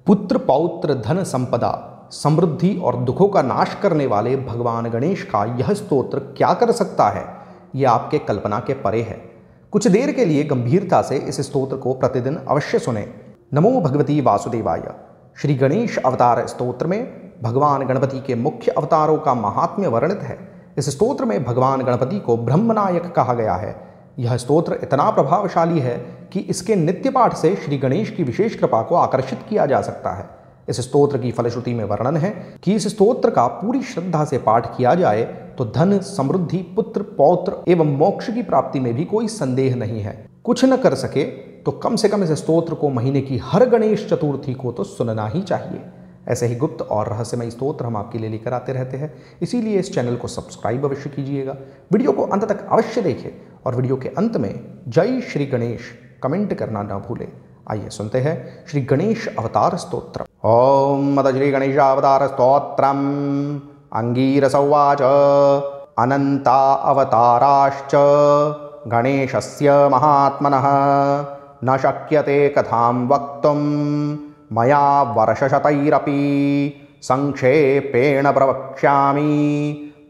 पुत्र पौत्र धन संपदा समृद्धि और दुखों का नाश करने वाले भगवान गणेश का यह स्तोत्र क्या कर सकता है, यह आपके कल्पना के परे है। कुछ देर के लिए गंभीरता से इस स्तोत्र को प्रतिदिन अवश्य सुने। नमो भगवती वासुदेवाय। श्री गणेश अवतार स्तोत्र में भगवान गणपति के मुख्य अवतारों का महात्म्य वर्णित है। इस स्तोत्र में भगवान गणपति को ब्रह्मनायक कहा गया है। यह स्तोत्र इतना प्रभावशाली है कि इसके नित्य पाठ से श्री गणेश की विशेष कृपा को आकर्षित किया जा सकता है। इस स्तोत्र की फलश्रुति में वर्णन है कि इस स्तोत्र का पूरी श्रद्धा से पाठ किया जाए तो धन, समृद्धि, पुत्र, पौत्र एवं मोक्ष की प्राप्ति में भी कोई संदेह नहीं है। कुछ न कर सके तो कम से कम इस स्तोत्र को महीने की हर गणेश चतुर्थी को तो सुनना ही चाहिए। ऐसे ही गुप्त और रहस्यमय स्तोत्र हम आपके लिए लेकर आते रहते हैं, इसीलिए इस चैनल को सब्सक्राइब अवश्य कीजिएगा। वीडियो को अंत तक अवश्य देखें और वीडियो के अंत में जय श्री गणेश कमेंट करना न भूलें। आइए सुनते हैं श्री गणेश अवतार स्तोत्र। ओम मद श्री गणेश अवतार स्तोत्रम। अंगीरस उवाच अनंता अवताराश्च गणेशस्य महात्मनः न शक्यते कथां वक्तुं मया वर्षशतैरपि संक्षेपेण प्रवक्ष्यामि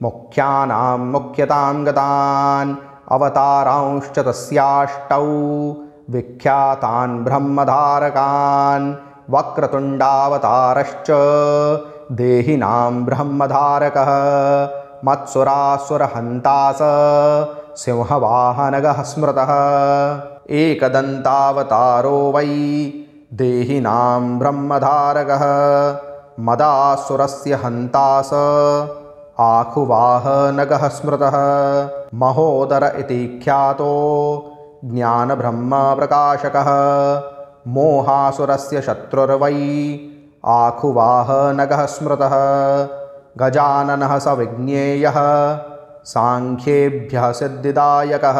मुख्यानां मुख्यतां गतान् अवतारांश्च तस्याष्टौ विख्यातान् ब्रह्मधारकान् वक्रतुण्डावतारश्च देहिनां ब्रह्मधारकः मत्सुरासुरहन्ता स सिंहवाहनगः स्मृतः एकदन्तावतारो वै देहिनां ब्रह्मधारकः मदासुरस्य हन्ता स आखुवाहनगः स्मृतः महोदर इति ख्यातो ज्ञानब्रह्मप्रकाशकः मोहासुरस्य शत्रुर्वै आखुवाहनगः स्मृतः गजाननः स विज्ञेयः सांख्येभ्यः सिद्धिदायकः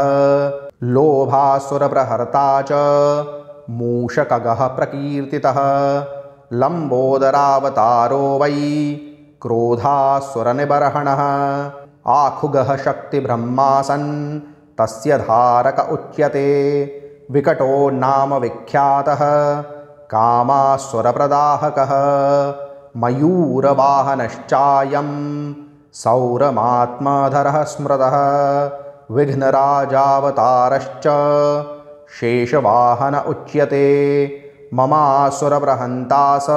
लोभासुरप्रहर्ता च मूषकगः प्रकीर्तितः लंबोदरावतारो वै क्रोधासुरनिबर्हणः आखुगः शक्तिब्रह्मासन् तस्य धारक उच्यते विकटो नाम विख्यातः कामासुरप्रदाहकः मयूरवाहनश्चायं सौरमात्मधरः स्मृतः विघ्नराजावतारश्च शेषवाहन उच्यते ममासुरप्रहन्ता स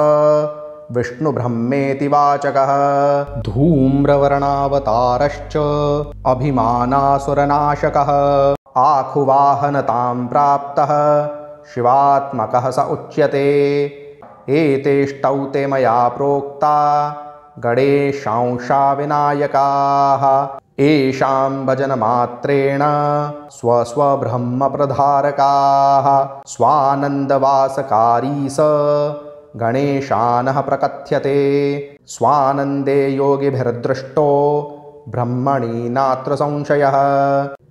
विष्णुब्रह्मेति वाचकः धूम्रवर्णावतारश्च अभिमानासुरनाशकः आखुवाहनतां प्राप्तः शिवात्मकः स उच्यते एतेष्टौ ते मया प्रोक्ता गणेशांशा विनायकाः येषां भजनमात्रेण स्वस्वब्रह्मप्रधारकाः स्वानन्दवासकारी स गणेशानः प्रकथ्यते स्वानन्दे योगिभिर्दृष्टो ब्रह्मणि नात्र संशयः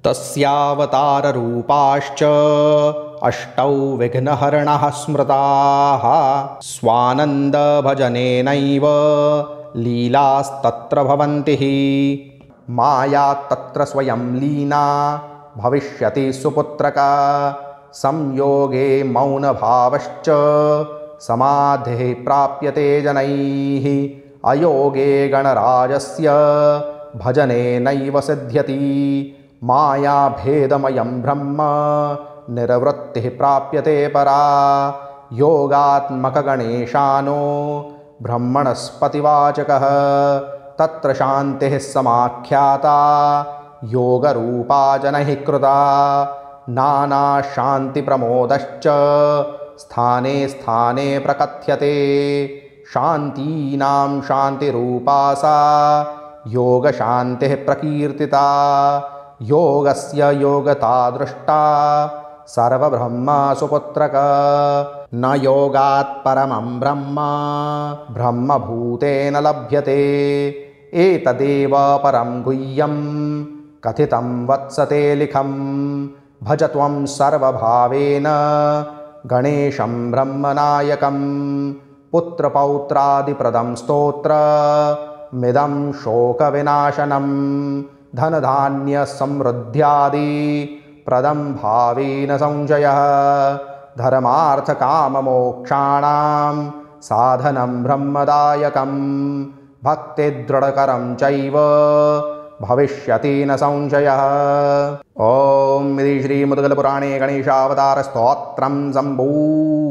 तस्यावताररूपाश्च अष्टौ विघ्नहरणः स्मृताः स्वानन्दभजनेनैव लीलास्तत्र भवन्ति माया तत्र स्वयं लीना भविष्यति सुपुत्रका संयोगे मौनभावश्च समाधिः प्राप्यते जनैः अयोगे गणराजस्य भजनेनैव सिद्ध्यति मायाभेदमयं ब्रह्म निर्वृत्तिः प्राप्यते परा योगात्मकगणेशानो ब्रह्मणस्पतिवाचकः तत्र शान्तिः समाख्याता योगरूपा जनैः कृता नानाशान्तिप्रमोदश्च स्थाने स्थाने प्रकथ्यते शान्तीनां शान्तिरूपा सा योगशान्तिः प्रकीर्तिता योगस्य योगता दृष्टा सर्वब्रह्म सुपुत्रक न योगात् परमं ब्रह्म ब्रह्मभूतेन लभ्यते एतदेव परं गुह्यं कथितं वत्सते लिखं भज त्वं सर्वभावेन गणेशं ब्रह्मनायकं पुत्रपौत्रादिप्रदं स्तोत्रमिदं शोकविनाशनं धनधान्यसमृद्ध्यादि प्रदं भावेन संशयः धर्मार्थकाममोक्षाणां साधनं ब्रह्मदायकं भक्तिदृढकरं चैव भविष्यति न संशयः। ॐ इति श्रीमुद्गलपुराणे गणेशावतारस्तोत्रं सम्पूर्णम्।